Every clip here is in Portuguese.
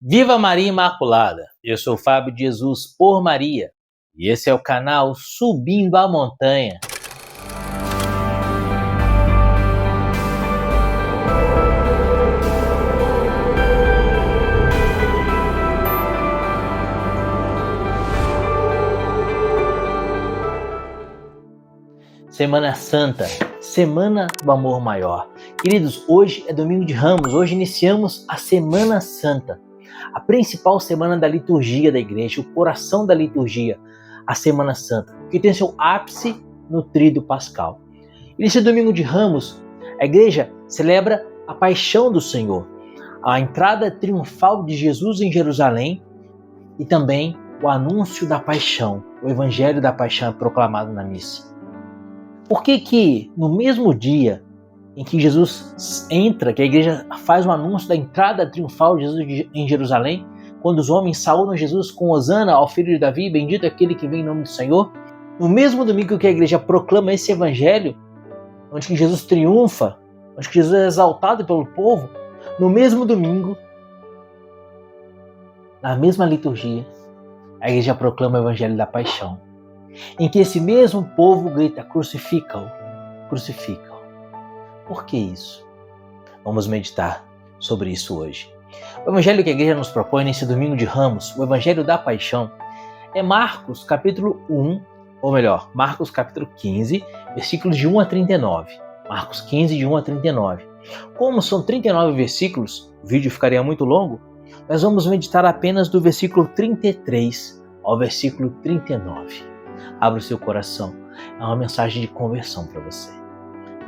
Viva Maria Imaculada! Eu sou o Fábio de Jesus por Maria e esse é o canal Subindo a Montanha. Semana Santa, Semana do Amor Maior. Queridos, hoje é Domingo de Ramos, hoje iniciamos a Semana Santa, a principal semana da liturgia da igreja, o coração da liturgia, a Semana Santa, que tem seu ápice no Tríduo Pascal. E nesse Domingo de Ramos, a igreja celebra a paixão do Senhor, a entrada triunfal de Jesus em Jerusalém e também o anúncio da paixão, o evangelho da paixão é proclamado na missa. Por que no mesmo dia em que Jesus entra, que a igreja faz o anúncio da entrada triunfal de Jesus em Jerusalém, quando os homens saúdam Jesus com Hosana ao filho de Davi, bendito aquele que vem em nome do Senhor, no mesmo domingo que a igreja proclama esse evangelho, onde que Jesus triunfa, onde que Jesus é exaltado pelo povo, no mesmo domingo, na mesma liturgia, a igreja proclama o evangelho da paixão, em que esse mesmo povo grita, crucifica-o, crucifica-o. Por que isso? Vamos meditar sobre isso hoje. O evangelho que a igreja nos propõe nesse Domingo de Ramos, o evangelho da paixão, é Marcos capítulo 1, ou melhor, Marcos capítulo 15, versículos de 1 a 39. Marcos 15, de 1 a 39. Como são 39 versículos, o vídeo ficaria muito longo, nós vamos meditar apenas do versículo 33 ao versículo 39. Abra o seu coração, é uma mensagem de conversão para você.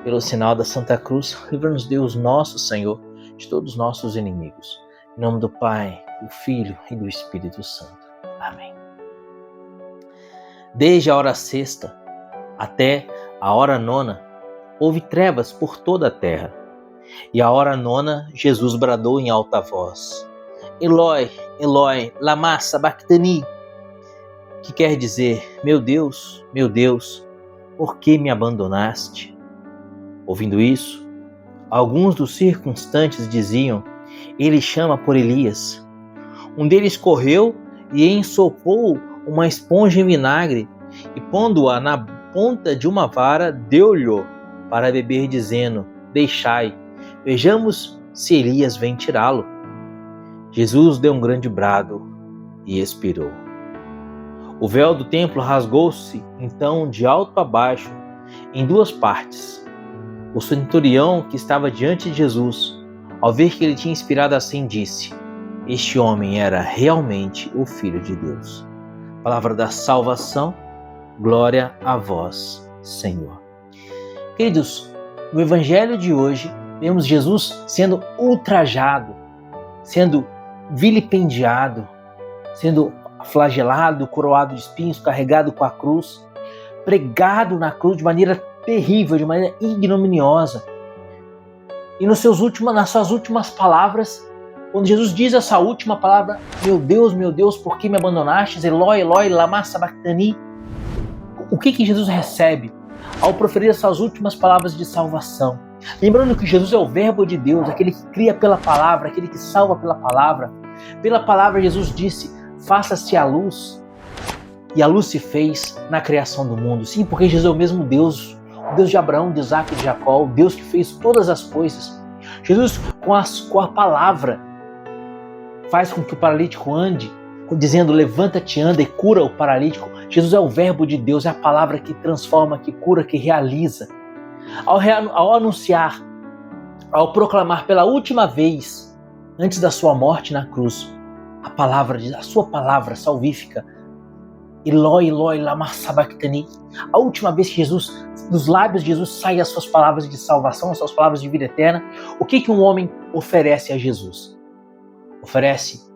Pelo sinal da Santa Cruz, livra-nos Deus nosso Senhor de todos os nossos inimigos. Em nome do Pai, do Filho e do Espírito Santo. Amém. Desde a hora sexta até a hora nona, houve trevas por toda a terra. E à hora nona, Jesus bradou em alta voz, Eloi, Eloi, lama sabachthani, que quer dizer, meu Deus, por que me abandonaste? Ouvindo isso, alguns dos circunstantes diziam, ele chama por Elias. Um deles correu e ensopou uma esponja em vinagre e, pondo-a na ponta de uma vara, deu-lhe para beber, dizendo, deixai, vejamos se Elias vem tirá-lo. Jesus deu um grande brado e expirou. O véu do templo rasgou-se, então, de alto a baixo, em duas partes. O centurião que estava diante de Jesus, ao ver que ele tinha expirado assim, disse, este homem era realmente o Filho de Deus. Palavra da salvação, glória a vós, Senhor. Queridos, no evangelho de hoje, vemos Jesus sendo ultrajado, sendo vilipendiado, sendo flagelado, coroado de espinhos, carregado com a cruz, pregado na cruz de maneira terrível, de maneira ignominiosa. E nas suas últimas palavras, quando Jesus diz essa última palavra, meu Deus, por que me abandonastes? Eloi, Eloi, lama sabachthani. O que Jesus recebe ao proferir essas últimas palavras de salvação? Lembrando que Jesus é o verbo de Deus, aquele que cria pela palavra, aquele que salva pela palavra. Pela palavra Jesus disse, faça-se a luz, e a luz se fez na criação do mundo. Sim, porque Jesus é o mesmo Deus, o Deus de Abraão, de Isaac e de Jacó, o Deus que fez todas as coisas. Jesus, com a palavra, faz com que o paralítico ande, dizendo, levanta-te, anda e cura o paralítico. Jesus é o verbo de Deus, é a palavra que transforma, que cura, que realiza. Ao anunciar, ao proclamar pela última vez, antes da sua morte na cruz, a sua palavra salvífica, Eloi, Eloi, lama sabachthani. A última vez que dos lábios de Jesus saem as suas palavras de salvação, as suas palavras de vida eterna, o que um homem oferece a Jesus? Oferece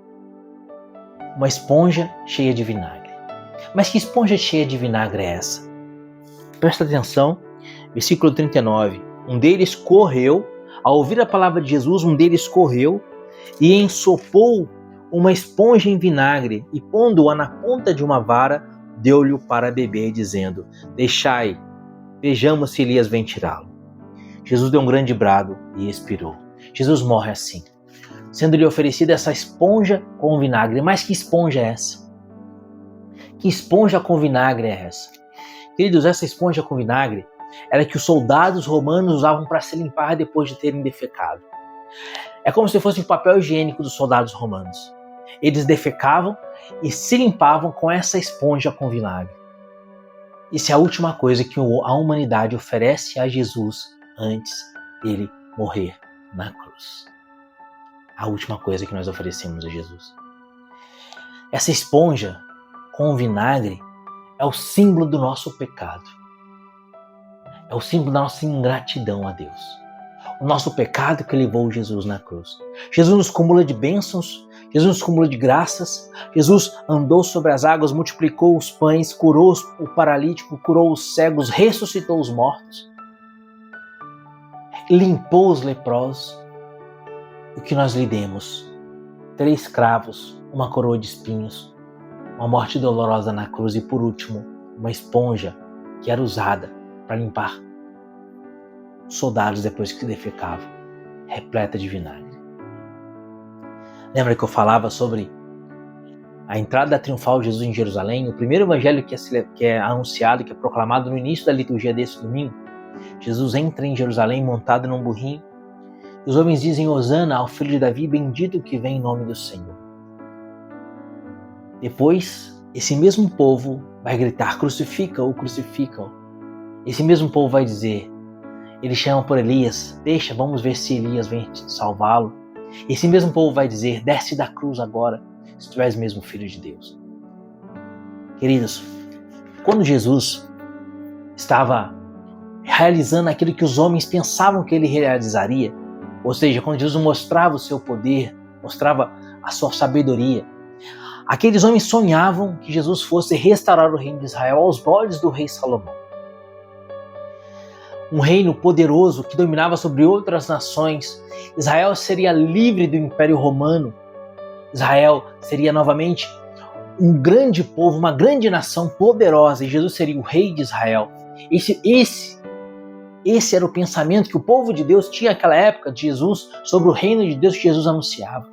uma esponja cheia de vinagre. Mas que esponja cheia de vinagre é essa? Presta atenção, versículo 39. Um deles correu, ao ouvir a palavra de Jesus, um deles correu e ensopou uma esponja em vinagre e, pondo-a na ponta de uma vara, deu-lhe para beber, dizendo, deixai, vejamos se Elias vem tirá-lo. Jesus deu um grande brado e expirou. Jesus morre assim. sendo-lhe oferecida essa esponja com vinagre. Mas que esponja é essa? Que esponja com vinagre é essa? Queridos, essa esponja com vinagre era que os soldados romanos usavam para se limpar depois de terem defecado. É como se fosse o papel higiênico dos soldados romanos. Eles defecavam e se limpavam com essa esponja com vinagre. Isso é a última coisa que a humanidade oferece a Jesus antes dele morrer na cruz. A última coisa que nós oferecemos a Jesus. Essa esponja com vinagre é o símbolo do nosso pecado. É o símbolo da nossa ingratidão a Deus. O nosso pecado que levou Jesus na cruz. Jesus nos cumula de bênçãos, Jesus nos cumula de graças, Jesus andou sobre as águas, multiplicou os pães, curou o paralítico, curou os cegos, ressuscitou os mortos, limpou os leprosos. O que nós lhe demos? 3 cravos, uma coroa de espinhos, uma morte dolorosa na cruz e, por último, uma esponja que era usada para limpar soldados depois que defecavam, repleta de vinagre. Lembra que eu falava sobre a entrada triunfal de Jesus em Jerusalém? O primeiro evangelho que é anunciado, que é proclamado no início da liturgia desse domingo. Jesus entra em Jerusalém montado num burrinho. Os homens dizem: Hosana ao filho de Davi, bendito o que vem em nome do Senhor. Depois, esse mesmo povo vai gritar: crucifica-o, crucifica-o. Esse mesmo povo vai dizer, ele chama por Elias: deixa, vamos ver se Elias vem salvá-lo. Esse mesmo povo vai dizer: desce da cruz agora, se tu és mesmo filho de Deus. Queridos, quando Jesus estava realizando aquilo que os homens pensavam que ele realizaria, ou seja, quando Jesus mostrava o seu poder, mostrava a sua sabedoria, aqueles homens sonhavam que Jesus fosse restaurar o reino de Israel aos moldes do rei Salomão. Um reino poderoso que dominava sobre outras nações. Israel seria livre do Império Romano. Israel seria novamente um grande povo, uma grande nação poderosa, e Jesus seria o rei de Israel. Esse era o pensamento que o povo de Deus tinha naquela época de Jesus, sobre o reino de Deus que Jesus anunciava.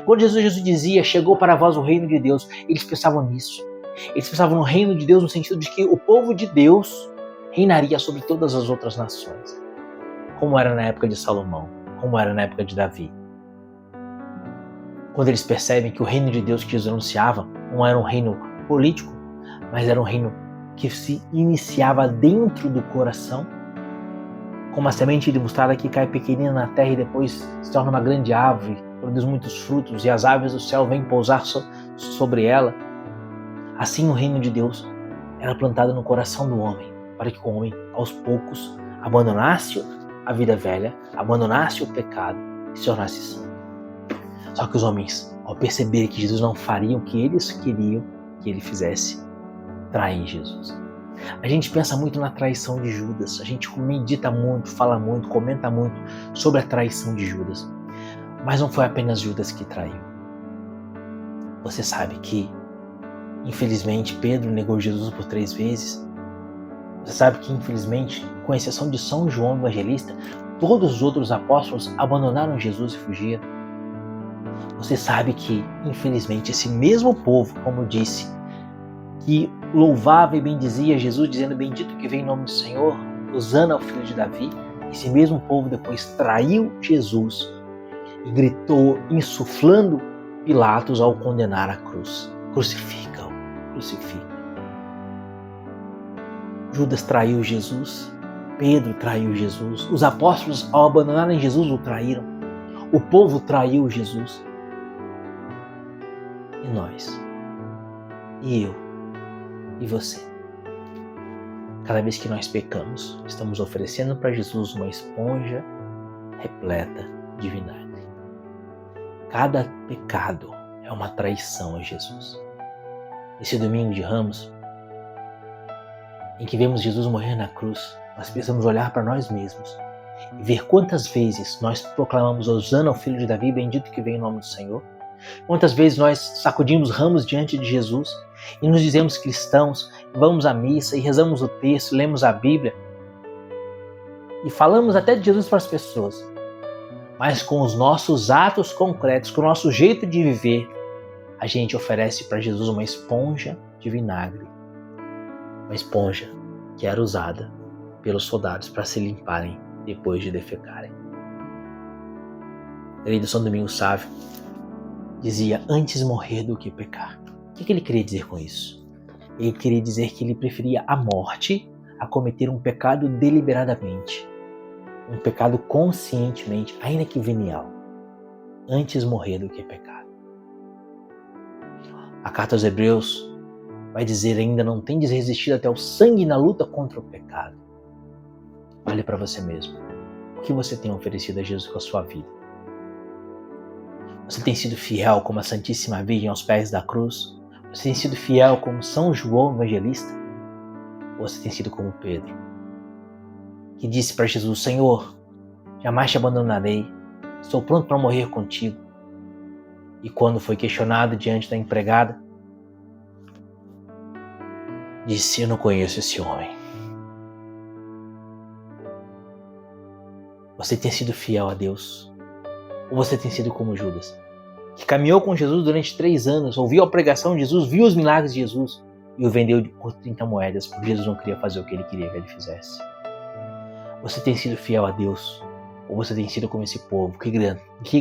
Quando Jesus dizia: chegou para vós o reino de Deus, eles pensavam nisso. Eles pensavam no reino de Deus no sentido de que o povo de Deus reinaria sobre todas as outras nações, como era na época de Salomão, como era na época de Davi. Quando eles percebem que o reino de Deus que Jesus anunciava não era um reino político, mas era um reino que se iniciava dentro do coração, como a semente de mostarda que cai pequenina na terra e depois se torna uma grande árvore, produz muitos frutos e as aves do céu vêm pousar sobre ela. Assim o reino de Deus era plantado no coração do homem, para que o homem, aos poucos, abandonasse a vida velha, abandonasse o pecado e se tornasse santo. Só que os homens, ao perceber que Jesus não faria o que eles queriam que ele fizesse, traem Jesus. A gente pensa muito na traição de Judas, a gente medita muito, fala muito, comenta muito sobre a traição de Judas. Mas não foi apenas Judas que traiu. Você sabe que, infelizmente, Pedro negou Jesus por 3 vezes. Você sabe que, infelizmente, com exceção de São João Evangelista, todos os outros apóstolos abandonaram Jesus e fugiram. Você sabe que, infelizmente, esse mesmo povo, como eu disse, que louvava e bendizia Jesus, dizendo: bendito que vem em nome do Senhor, Hosana ao filho de Davi, esse mesmo povo depois traiu Jesus e gritou, insuflando Pilatos ao condenar a cruz: crucifica-o, crucifica. Judas traiu Jesus, Pedro traiu Jesus, os apóstolos, ao abandonarem Jesus, o traíram, o povo traiu Jesus. E nós? E eu? E você? Cada vez que nós pecamos, estamos oferecendo para Jesus uma esponja repleta de vinagre. Cada pecado é uma traição a Jesus. Esse domingo de Ramos, em que vemos Jesus morrer na cruz, nós precisamos olhar para nós mesmos e ver quantas vezes nós proclamamos: Hosana ao filho de Davi, bendito que vem em nome do Senhor. Quantas vezes nós sacudimos ramos diante de Jesus e nos dizemos cristãos, vamos à missa e rezamos o texto, lemos a Bíblia e falamos até de Jesus para as pessoas. mas com os nossos atos concretos, com o nosso jeito de viver, a gente oferece para Jesus uma esponja de vinagre. Uma esponja que era usada pelos soldados para se limparem depois de defecarem. O rei do São Domingos Sávio dizia: antes morrer do que pecar. O que ele queria dizer com isso? Ele queria dizer que ele preferia a morte a cometer um pecado deliberadamente, um pecado conscientemente, ainda que venial. Antes morrer do que pecar. A carta aos Hebreus vai dizer: ainda não tendes resistido até o sangue na luta contra o pecado. Olhe para você mesmo. O que você tem oferecido a Jesus com a sua vida? Você tem sido fiel como a Santíssima Virgem aos pés da cruz? Você tem sido fiel como São João Evangelista? Ou você tem sido como Pedro, que disse para Jesus: Senhor, jamais te abandonarei, estou pronto para morrer contigo. E quando foi questionado diante da empregada, disse: eu não conheço esse homem. Você tem sido fiel a Deus? Ou você tem sido como Judas, que caminhou com Jesus durante 3 anos, ouviu a pregação de Jesus, viu os milagres de Jesus e o vendeu por 30 moedas, porque Jesus não queria fazer o que ele queria que ele fizesse? Você tem sido fiel a Deus? Ou você tem sido como esse povo que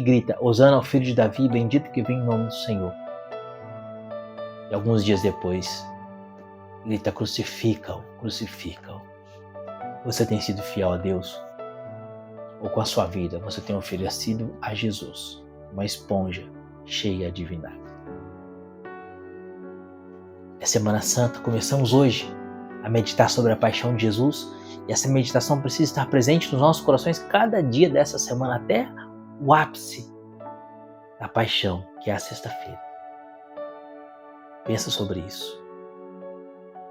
grita: Hosana ao filho de Davi, bendito que vem em nome do Senhor? E alguns dias depois, grita: crucifica-o, crucifica-o. Você tem sido fiel a Deus? Ou com a sua vida você tem oferecido a Jesus uma esponja cheia de vinagre? É Semana Santa, começamos hoje a meditar sobre a paixão de Jesus, e essa meditação precisa estar presente nos nossos corações cada dia dessa semana, até o ápice da paixão, que é a sexta-feira. Pensa sobre isso.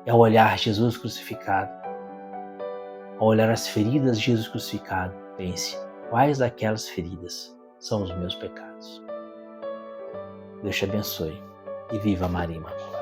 E ao olhar Jesus crucificado, ao olhar as feridas de Jesus crucificado, pense: quais daquelas feridas são os meus pecados? Deus te abençoe e viva Maria Imaculada.